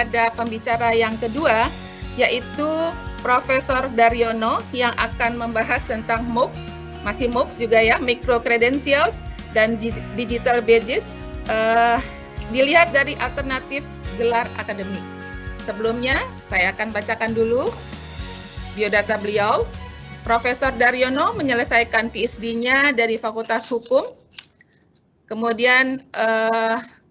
kepada pembicara yang kedua, yaitu Profesor Daryono yang akan membahas tentang MOOCs, masih MOOCs juga ya, Micro Credentials dan Digital Badges, dilihat dari alternatif gelar akademik. Sebelumnya, saya akan bacakan dulu biodata beliau. Profesor Daryono menyelesaikan PhD-nya dari Fakultas Hukum, kemudian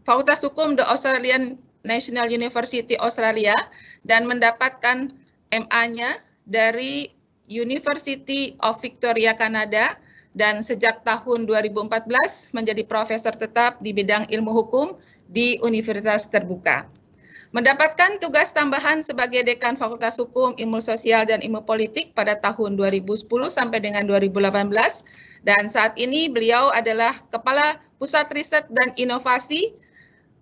Fakultas Hukum The Australian National University Australia, dan mendapatkan MA-nya dari University of Victoria, Kanada, dan sejak tahun 2014 menjadi profesor tetap di bidang ilmu hukum di Universitas Terbuka. Mendapatkan tugas tambahan sebagai Dekan Fakultas Hukum, Ilmu Sosial, dan Ilmu Politik pada tahun 2010 sampai dengan 2018, dan saat ini beliau adalah Kepala Pusat Riset dan Inovasi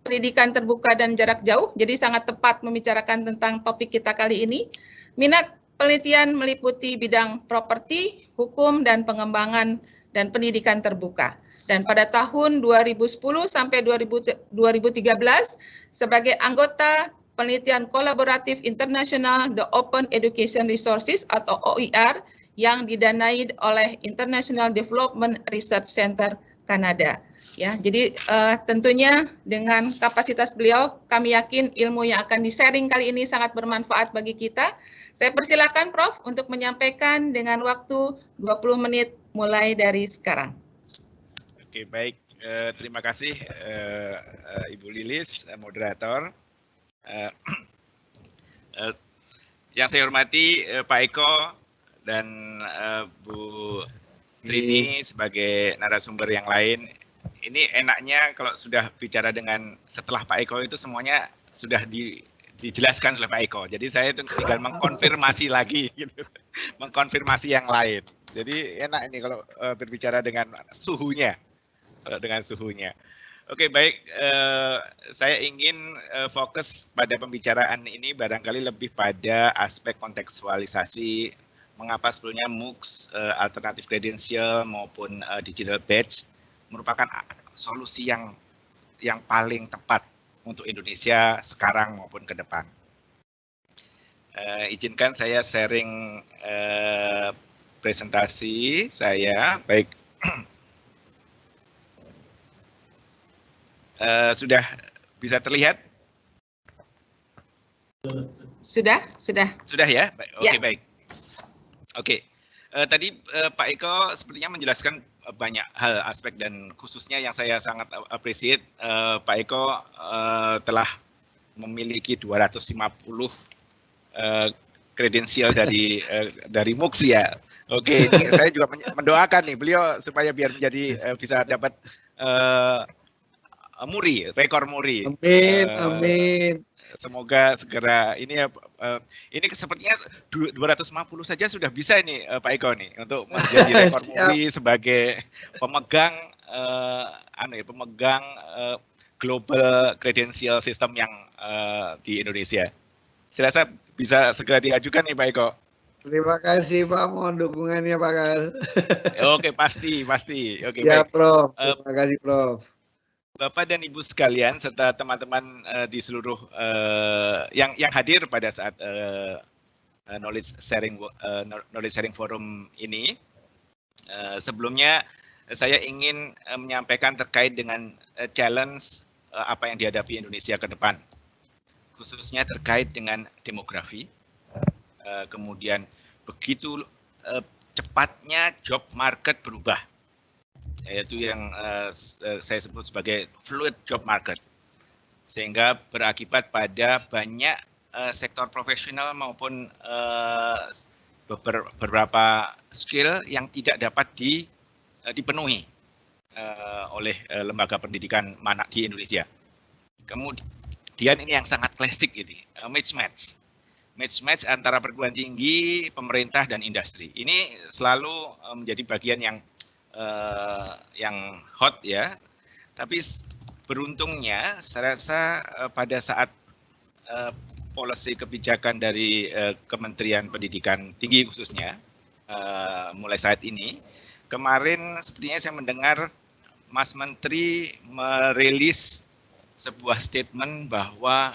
Pendidikan Terbuka dan Jarak Jauh, jadi sangat tepat membicarakan tentang topik kita kali ini. Minat penelitian meliputi bidang properti, hukum, dan pengembangan dan pendidikan terbuka. Dan pada tahun 2010 sampai 2013 sebagai anggota penelitian kolaboratif internasional The Open Education Resources atau OER yang didanai oleh International Development Research Center Kanada. Ya, jadi tentunya dengan kapasitas beliau, kami yakin ilmu yang akan di-sharing kali ini sangat bermanfaat bagi kita. Saya persilakan Prof untuk menyampaikan dengan waktu 20 menit mulai dari sekarang. Oke, baik. Terima kasih Ibu Lilis, moderator. Yang saya hormati Pak Eko dan Bu Trini sebagai narasumber yang lain. Ini enaknya kalau sudah bicara dengan setelah Pak Eko itu semuanya sudah dijelaskan oleh Pak Eko. Jadi saya itu tinggal mengkonfirmasi lagi, gitu. Mengkonfirmasi yang lain. Jadi enak ini kalau berbicara dengan suhunya. Oke, baik. Saya ingin fokus pada pembicaraan ini barangkali lebih pada aspek kontekstualisasi mengapa sebetulnya MOOCs, alternatif credential maupun digital badge merupakan solusi yang paling tepat untuk Indonesia sekarang maupun ke depan. Izinkan saya sharing presentasi saya. Baik. Sudah bisa terlihat? Sudah. Sudah ya? Oke, ya. Baik. Oke. Tadi Pak Eko sepertinya menjelaskan banyak hal aspek dan khususnya yang saya sangat appreciate Pak Eko telah memiliki 250 kredensial dari MOOCs ya. Oke, ini saya juga mendoakan nih beliau supaya biar menjadi bisa dapat rekor muri. Amin. Semoga segera ini sepertinya 250 saja sudah bisa ini Pak Eko nih untuk menjadi rekor muri sebagai pemegang global credential system yang di Indonesia. Saya rasa bisa segera diajukan nih Pak Eko. Terima kasih Pak, mohon dukungannya Pak Kal. Oke, pasti. Oke, ya, baik. Prof. Terima kasih Prof. Bapak dan Ibu sekalian serta teman-teman di seluruh yang hadir pada saat knowledge sharing forum ini. Sebelumnya saya ingin menyampaikan terkait dengan challenge apa yang dihadapi Indonesia ke depan, khususnya terkait dengan demografi. Kemudian begitu cepatnya job market berubah, yaitu yang saya sebut sebagai fluid job market, sehingga berakibat pada banyak sektor profesional maupun beberapa skill yang tidak dapat dipenuhi oleh lembaga pendidikan mana di Indonesia. Kemudian ini yang sangat klasik ini, mismatch antara perguruan tinggi, pemerintah dan industri. Ini selalu menjadi bagian yang hot ya. Tapi beruntungnya saya rasa pada saat policy kebijakan dari Kementerian Pendidikan Tinggi khususnya mulai saat ini, kemarin sepertinya saya mendengar Mas Menteri merilis sebuah statement bahwa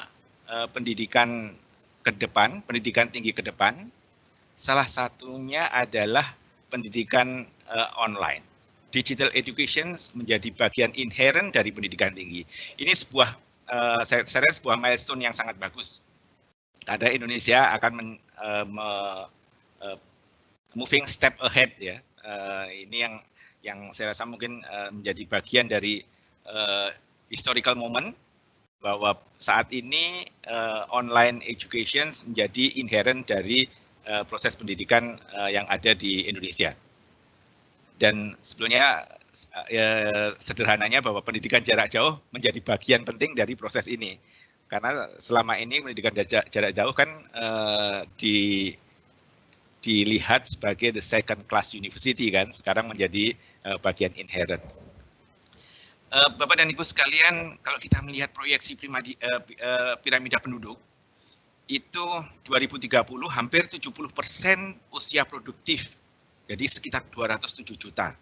pendidikan ke depan, pendidikan tinggi ke depan, salah satunya adalah pendidikan online. Digital education menjadi bagian inherent dari pendidikan tinggi. Ini sebuah saya rasa sebuah milestone yang sangat bagus. Karena Indonesia akan moving step ahead ya. Ini yang saya rasa mungkin menjadi bagian dari historical moment bahwa saat ini online education menjadi inherent dari proses pendidikan yang ada di Indonesia. Dan sebetulnya sederhananya bahwa pendidikan jarak jauh menjadi bagian penting dari proses ini. Karena selama ini pendidikan jarak jauh kan dilihat sebagai the second class university kan, sekarang menjadi bagian inherent. Bapak dan Ibu sekalian, kalau kita melihat proyeksi piramida penduduk, itu 2030 hampir 70% usia produktif, jadi sekitar 207 juta.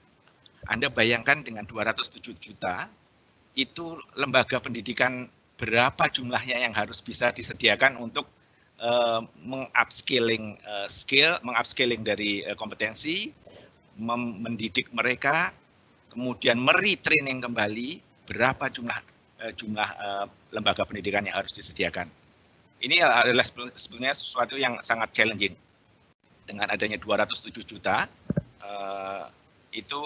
Anda bayangkan dengan 207 juta, itu lembaga pendidikan berapa jumlahnya yang harus bisa disediakan untuk mengupscaling mengupscaling dari kompetensi, mendidik mereka, kemudian meretraining kembali berapa jumlah lembaga pendidikan yang harus disediakan. Ini adalah sebenarnya sesuatu yang sangat challenging. Dengan adanya 207 juta, itu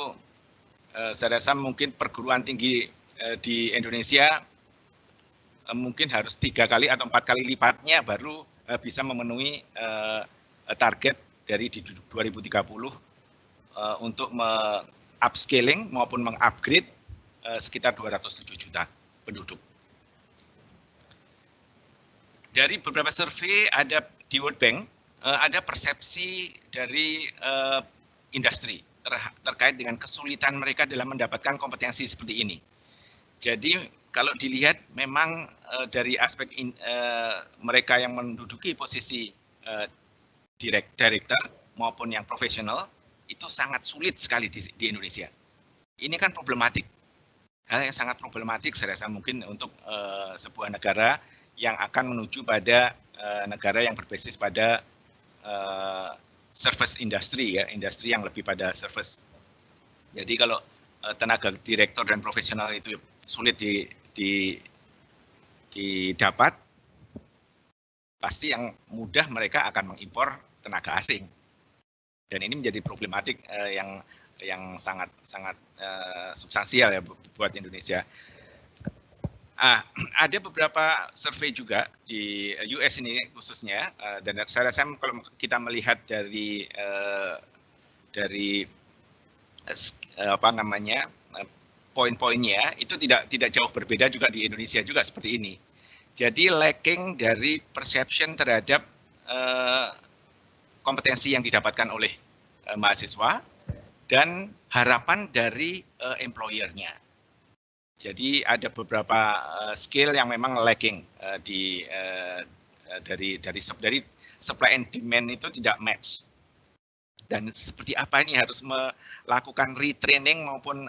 saya rasa mungkin perguruan tinggi di Indonesia mungkin harus 3 kali atau 4 kali lipatnya baru bisa memenuhi target dari di 2030 untuk upscaling maupun mengupgrade sekitar 207 juta penduduk. Dari beberapa survei ada di World Bank, ada persepsi dari industri terkait dengan kesulitan mereka dalam mendapatkan kompetensi seperti ini. Jadi kalau dilihat memang dari aspek mereka yang menduduki posisi director maupun yang profesional, itu sangat sulit sekali di Indonesia. Ini kan problematik, hal yang sangat problematik saya rasa mungkin untuk sebuah negara yang akan menuju pada negara yang berbasis pada service industry ya, industri yang lebih pada service. Jadi kalau tenaga direktur dan profesional itu sulit didapat, pasti yang mudah mereka akan mengimpor tenaga asing. Dan ini menjadi problematik yang sangat substansial ya buat Indonesia. Ada beberapa survei juga di US ini khususnya, dan saya rasa kalau kita melihat dari poin-poinnya itu tidak jauh berbeda juga di Indonesia juga seperti ini. Jadi lacking dari perception terhadap kompetensi yang didapatkan oleh mahasiswa dan harapan dari employer-nya. Jadi ada beberapa skill yang memang lacking dari supply and demand itu tidak match. Dan seperti apa ini harus melakukan retraining maupun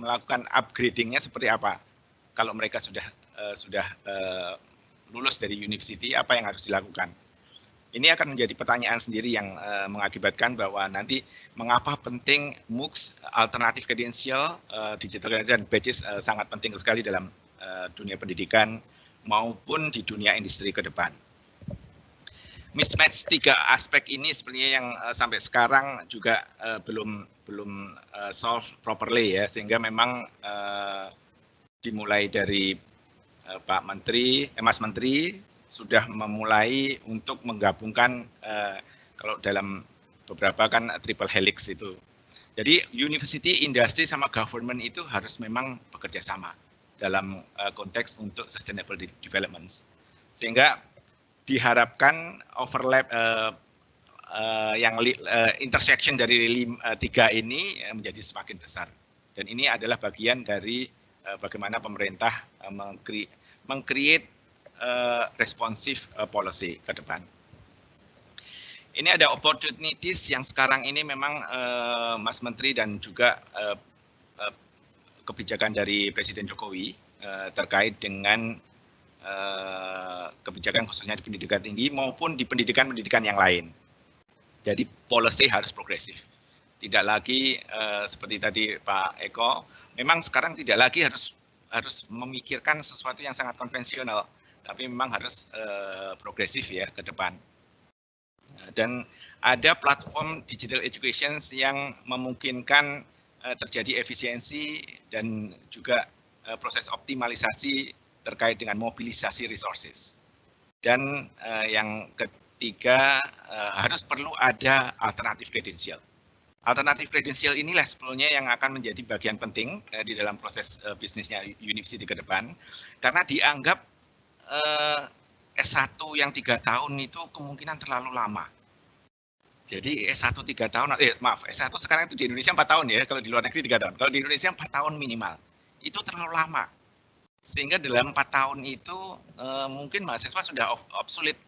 melakukan upgrading-nya seperti apa? Kalau mereka sudah lulus dari university, apa yang harus dilakukan? Ini akan menjadi pertanyaan sendiri yang mengakibatkan bahwa nanti mengapa penting MOOCs, alternatif kredensial, digital dan badges sangat penting sekali dalam dunia pendidikan maupun di dunia industri ke depan. Mismatch 3 aspek ini sebenarnya yang sampai sekarang juga belum solve properly ya, sehingga memang dimulai dari Pak Menteri, Mas Menteri sudah memulai untuk menggabungkan kalau dalam beberapa kan triple helix itu. Jadi university, industry sama government itu harus memang bekerja sama dalam konteks untuk sustainable development. Sehingga diharapkan overlap yang intersection dari 3 ini menjadi semakin besar. Dan ini adalah bagian dari bagaimana pemerintah meng-create responsif policy ke depan. Ini ada opportunities yang sekarang ini memang Mas Menteri dan juga kebijakan dari Presiden Jokowi terkait dengan kebijakan khususnya di pendidikan tinggi maupun di pendidikan-pendidikan yang lain. Jadi policy harus progresif. Tidak lagi seperti tadi Pak Eko, memang sekarang tidak lagi harus memikirkan sesuatu yang sangat konvensional, tapi memang harus progresif ya ke depan. Dan ada platform digital education yang memungkinkan terjadi efisiensi dan juga proses optimalisasi terkait dengan mobilisasi resources. Dan yang ketiga, harus perlu ada alternatif kredensial. Alternatif kredensial inilah sebetulnya yang akan menjadi bagian penting di dalam proses bisnisnya university ke depan, karena dianggap S1 yang 3 tahun itu kemungkinan terlalu lama. Jadi S1 3 tahun, S1 sekarang itu di Indonesia 4 tahun ya, kalau di luar negeri 3 tahun. Kalau di Indonesia 4 tahun minimal. Itu terlalu lama. Sehingga dalam 4 tahun itu mungkin mahasiswa sudah obsolete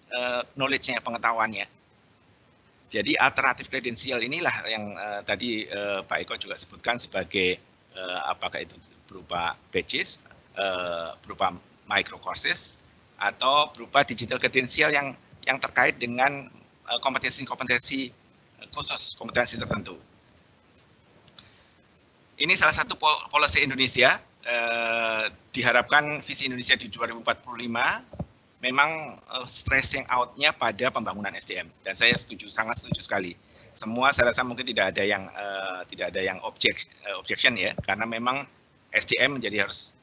knowledge-nya, pengetahuannya. Jadi alternatif kredensial inilah yang tadi Pak Eko juga sebutkan sebagai apakah itu berupa badges, berupa micro courses, atau berupa digital kredensial yang terkait dengan kompetensi-kompetensi khusus, kompetensi tertentu. Ini salah satu policy Indonesia. Diharapkan visi Indonesia di 2045 memang stressing out-nya pada pembangunan SDM, dan saya sangat setuju sekali. Semua saya rasa mungkin tidak ada yang objection ya, karena memang SDM harus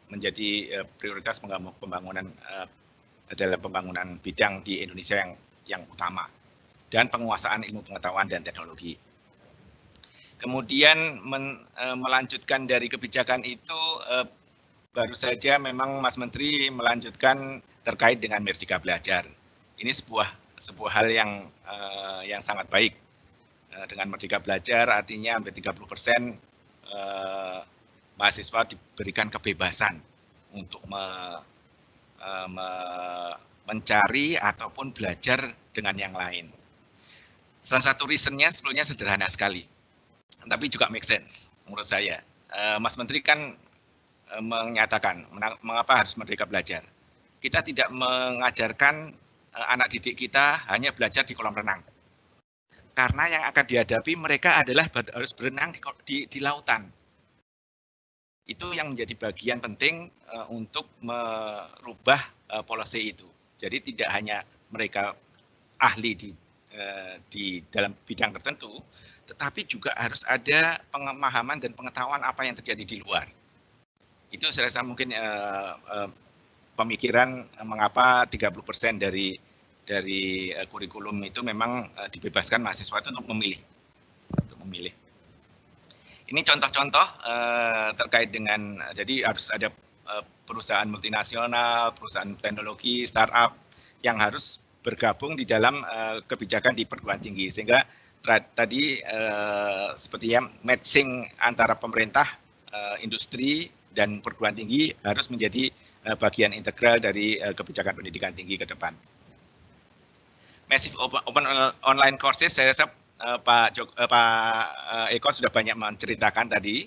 menjadi prioritas pembangunan dalam pembangunan bidang di Indonesia yang utama, dan penguasaan ilmu pengetahuan dan teknologi. Kemudian melanjutkan dari kebijakan itu, baru saja memang Mas Menteri melanjutkan terkait dengan Merdeka Belajar. Ini sebuah hal yang sangat baik. Dengan Merdeka Belajar artinya hampir 30% mahasiswa diberikan kebebasan untuk mencari ataupun belajar dengan yang lain. Salah satu reason-nya sebetulnya sederhana sekali, tapi juga make sense menurut saya. Mas Menteri kan menyatakan mengapa harus merdeka belajar. Kita tidak mengajarkan anak didik kita hanya belajar di kolam renang. Karena yang akan dihadapi mereka adalah harus berenang di lautan. Itu yang menjadi bagian penting untuk merubah policy itu. Jadi tidak hanya mereka ahli di dalam bidang tertentu, tetapi juga harus ada pemahaman dan pengetahuan apa yang terjadi di luar. Itu saya rasa mungkin pemikiran mengapa 30% dari kurikulum itu memang dibebaskan mahasiswa itu untuk memilih. Ini contoh-contoh terkait dengan, jadi harus ada perusahaan multinasional, perusahaan teknologi, startup yang harus bergabung di dalam kebijakan di perguruan tinggi, sehingga tadi sepertinya matching antara pemerintah, industri, dan perguruan tinggi harus menjadi bagian integral dari kebijakan pendidikan tinggi ke depan. Massive open online courses, saya rasa Pak Eko sudah banyak menceritakan tadi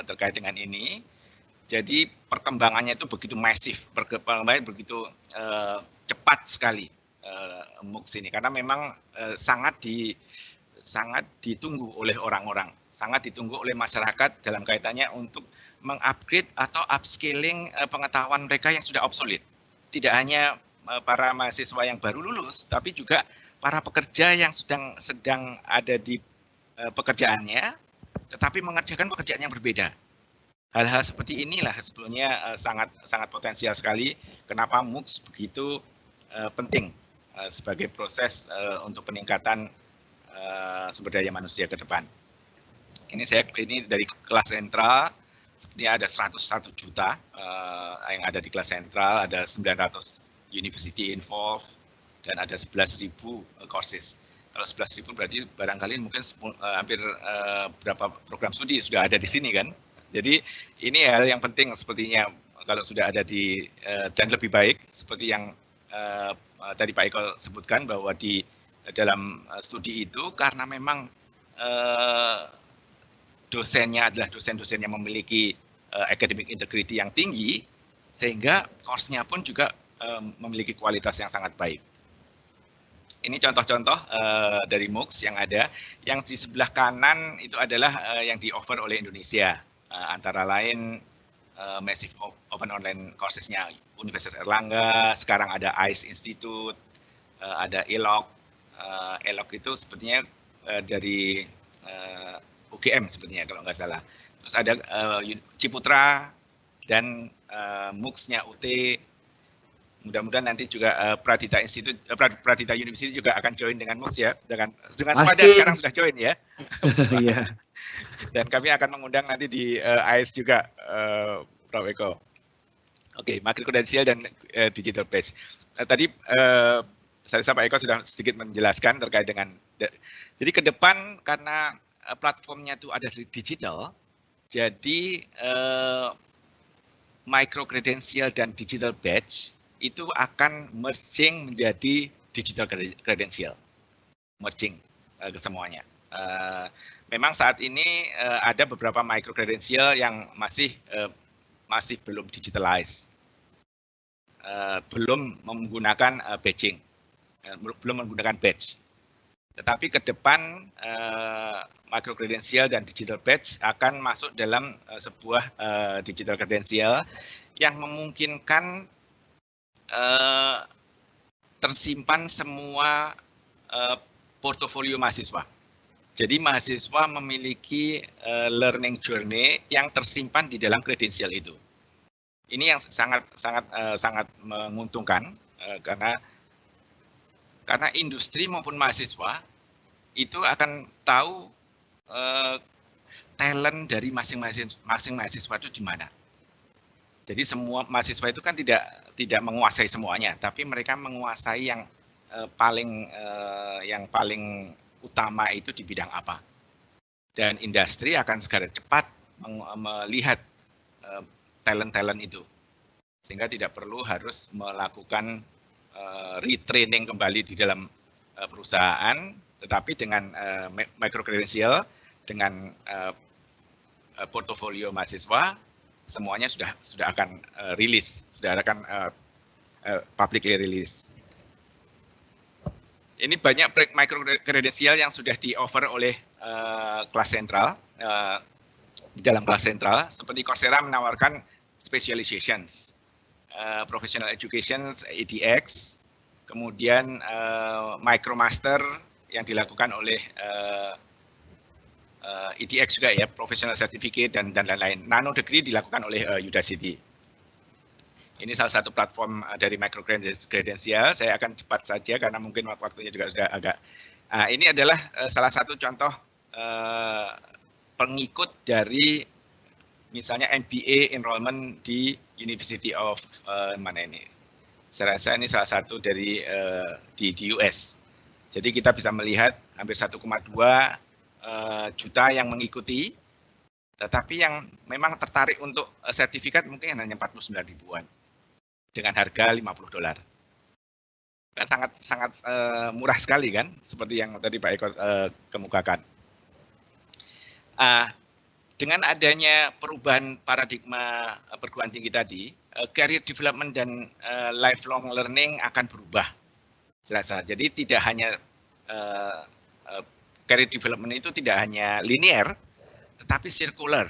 terkait dengan ini. Jadi perkembangannya itu begitu masif, perkembangannya begitu cepat sekali MOOCs ini, karena memang sangat ditunggu oleh orang-orang, sangat ditunggu oleh masyarakat dalam kaitannya untuk mengupgrade atau upscaling pengetahuan mereka yang sudah obsolete. Tidak hanya para mahasiswa yang baru lulus, tapi juga para pekerja yang sedang ada di pekerjaannya, tetapi mengerjakan pekerjaan yang berbeda. Hal-hal seperti inilah sebetulnya sangat potensial sekali. Kenapa MOOCs begitu penting sebagai proses untuk peningkatan sumber daya manusia ke depan. Ini dari kelas sentral, sepertinya ada 101 juta yang ada di kelas sentral, ada 900 university involved, dan ada 11.000 courses. Kalau 11.000 berarti barangkali mungkin hampir berapa program studi sudah ada di sini kan. Jadi ini hal yang penting sepertinya kalau sudah ada dan lebih baik seperti yang tadi Pak Eko sebutkan, bahwa di dalam studi itu karena memang dosennya adalah dosen-dosen yang memiliki academic integrity yang tinggi, sehingga course-nya pun juga memiliki kualitas yang sangat baik. Ini contoh-contoh dari MOOCs yang ada. Yang di sebelah kanan itu adalah yang di-offer oleh Indonesia, antara lain Massive Open Online Courses-nya Universitas Erlangga, sekarang ada ICE Institute, ada ELOC. ELOC itu sepertinya dari UGM sepertinya kalau nggak salah. Terus ada Ciputra dan MOOCs-nya UT. Mudah-mudahan nanti juga Pradita Institute, Pradita University juga akan join dengan MOOCs ya, dengan Spada sekarang sudah join ya. Iya. Dan kami akan mengundang nanti di ICE juga, Prof. Eko. Oke, Micro Credential dan Digital Badge. Tadi saya Pak Eko sudah sedikit menjelaskan terkait dengan, jadi ke depan karena platformnya itu ada di digital, jadi Micro Credential dan Digital Badge itu akan merging menjadi digital credential, merging ke semuanya. Memang saat ini ada beberapa micro credential yang masih belum digitalized, belum menggunakan badging, belum menggunakan badge. Tetapi ke depan micro credential dan digital badge akan masuk dalam sebuah digital credential yang memungkinkan tersimpan semua portofolio mahasiswa. Jadi mahasiswa memiliki learning journey yang tersimpan di dalam kredensial itu. Ini yang sangat menguntungkan karena industri maupun mahasiswa itu akan tahu talent dari masing-masing mahasiswa itu di mana. Jadi semua mahasiswa itu kan tidak menguasai semuanya, tapi mereka menguasai yang paling utama itu di bidang apa. Dan industri akan segera cepat melihat talent-talent itu, sehingga tidak perlu harus melakukan retraining kembali di dalam perusahaan, tetapi dengan micro credential, dengan portofolio mahasiswa, semuanya sudah akan rilis, sudah akan publicly release. Ini banyak micro credential yang sudah di-offer oleh kelas sentral, di dalam kelas sentral, seperti Coursera menawarkan specializations, professional education, EDX, kemudian micromaster yang dilakukan oleh EDX juga ya, professional certificate dan lain-lain. Nano degree dilakukan oleh Udacity. Ini salah satu platform dari micro credential. Saya akan cepat saja karena mungkin waktunya juga sudah agak. Ini adalah salah satu contoh pengikut dari misalnya MBA enrollment di University of mana ini? Saya rasa ini salah satu dari di US. Jadi kita bisa melihat hampir 1,2 juta yang mengikuti, tetapi yang memang tertarik untuk sertifikat mungkin hanya 49 ribuan dengan harga $50. Kan sangat murah sekali kan, seperti yang tadi Pak Eko kemukakan. Dengan adanya perubahan paradigma perguruan tinggi tadi, career development dan lifelong learning akan berubah. Jadi tidak hanya career development itu tidak hanya linear, tetapi circular.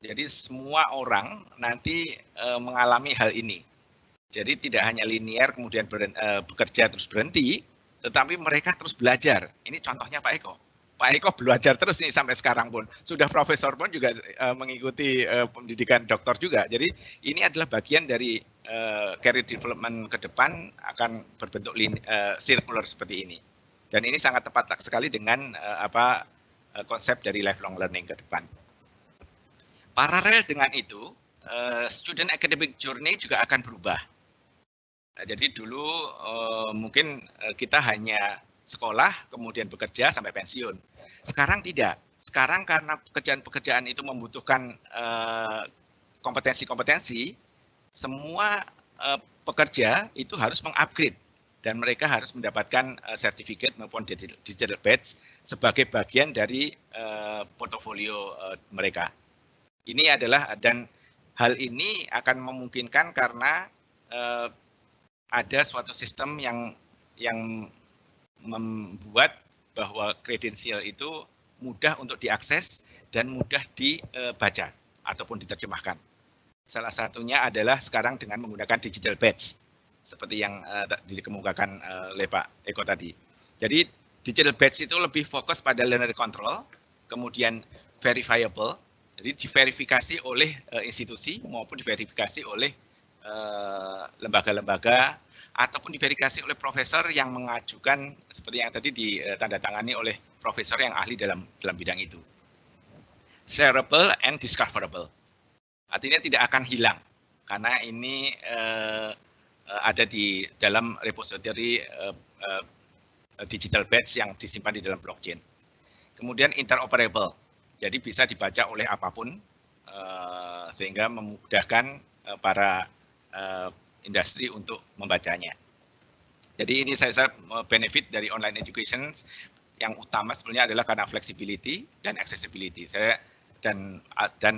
Jadi semua orang nanti mengalami hal ini. Jadi tidak hanya linear kemudian bekerja terus berhenti, tetapi mereka terus belajar. Ini contohnya Pak Eko. Pak Eko belajar terus nih sampai sekarang pun. Sudah profesor pun juga mengikuti pendidikan doktor juga. Jadi ini adalah bagian dari career development ke depan akan berbentuk circular seperti ini. Dan ini sangat tepat sekali dengan konsep dari lifelong learning ke depan. Paralel dengan itu, student academic journey juga akan berubah. Jadi dulu mungkin kita hanya sekolah, kemudian bekerja sampai pensiun. Sekarang tidak. Sekarang karena pekerjaan-pekerjaan itu membutuhkan kompetensi-kompetensi, semua pekerja itu harus mengupgrade. Dan mereka harus mendapatkan sertifikat maupun digital badge sebagai bagian dari portofolio mereka. Ini adalah, dan Hal ini akan memungkinkan karena ada suatu sistem yang membuat bahwa kredensial itu mudah untuk diakses dan mudah dibaca ataupun diterjemahkan. Salah satunya adalah sekarang dengan menggunakan digital badge, seperti yang dikemukakan oleh Pak Eko tadi. Jadi digital badge itu lebih fokus pada learner control, kemudian verifiable, jadi diverifikasi oleh institusi maupun diverifikasi oleh lembaga-lembaga ataupun diverifikasi oleh profesor yang mengajukan seperti yang tadi ditandatangani oleh profesor yang ahli dalam bidang itu. Shareable and discoverable. Artinya tidak akan hilang karena ini ada di dalam repository digital badge yang disimpan di dalam blockchain. Kemudian interoperable. Jadi bisa dibaca oleh apapun sehingga memudahkan para industri untuk membacanya. Jadi ini saya benefit dari online education yang utama sebenarnya adalah karena flexibility dan accessibility. Dan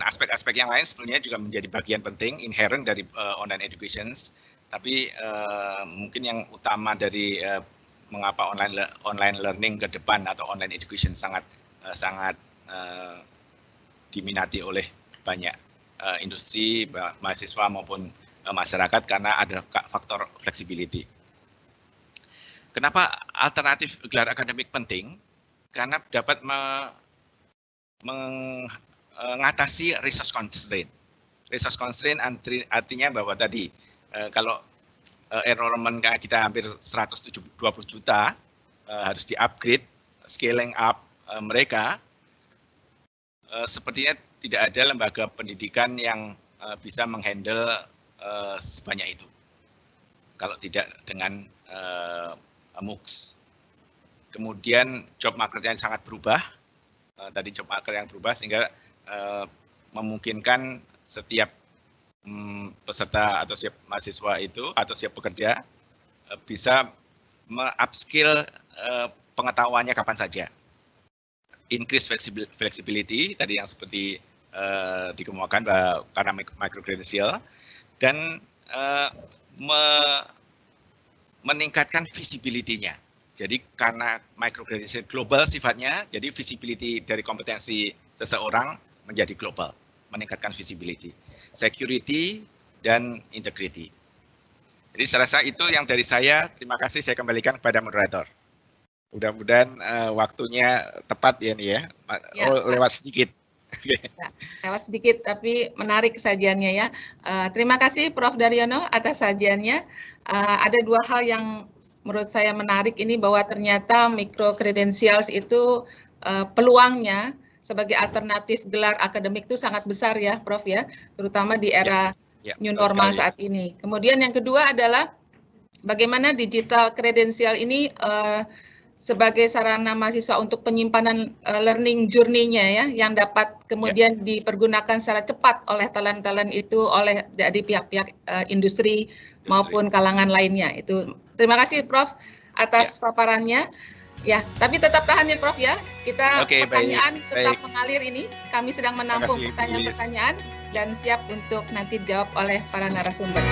aspek-aspek yang lain sebenarnya juga menjadi bagian penting inherent dari online education. Tapi mungkin yang utama dari mengapa online learning ke depan atau online education sangat diminati oleh banyak industri, mahasiswa maupun masyarakat karena ada faktor flexibility. Kenapa alternatif gelar akademik penting? Karena dapat mengatasi resource constraint. Resource constraint artinya bahwa tadi kalau enrollment kita hampir 120 juta harus di-upgrade, scaling up mereka, sepertinya tidak ada lembaga pendidikan yang bisa menghandle sebanyak itu. Kalau tidak dengan MOOCs. Kemudian job market yang sangat berubah. Tadi job market yang berubah sehingga memungkinkan setiap peserta atau setiap mahasiswa itu atau setiap pekerja bisa me-upskill pengetahuannya kapan saja. Increase flexibility tadi yang seperti dikemukakan karena micro-credential dan meningkatkan visibility-nya. Jadi karena micro-credential global sifatnya, jadi visibility dari kompetensi seseorang menjadi global, meningkatkan visibility, security, dan integrity. Jadi saya rasa itu yang dari saya. Terima kasih, saya kembalikan kepada moderator. Mudah-mudahan waktunya tepat ya nih ya. Lewat sedikit. Ya, lewat sedikit tapi menarik sajiannya ya. Terima kasih Prof. Daryono atas sajiannya. Ada dua hal yang menurut saya menarik ini bahwa ternyata micro credentials itu peluangnya sebagai alternatif gelar akademik itu sangat besar ya Prof ya, terutama di era new normal saat ini. Kemudian yang kedua adalah bagaimana digital credential ini sebagai sarana mahasiswa untuk penyimpanan learning journey-nya ya, yang dapat kemudian dipergunakan secara cepat oleh talent-talent itu oleh dari pihak-pihak industri maupun kalangan lainnya. Itu terima kasih Prof atas paparannya. Ya, tapi tetap tahan ya Prof ya. Kita pertanyaan tetap mengalir ini. Kami sedang menampung pertanyaan-pertanyaan dan siap untuk nanti dijawab oleh para narasumber.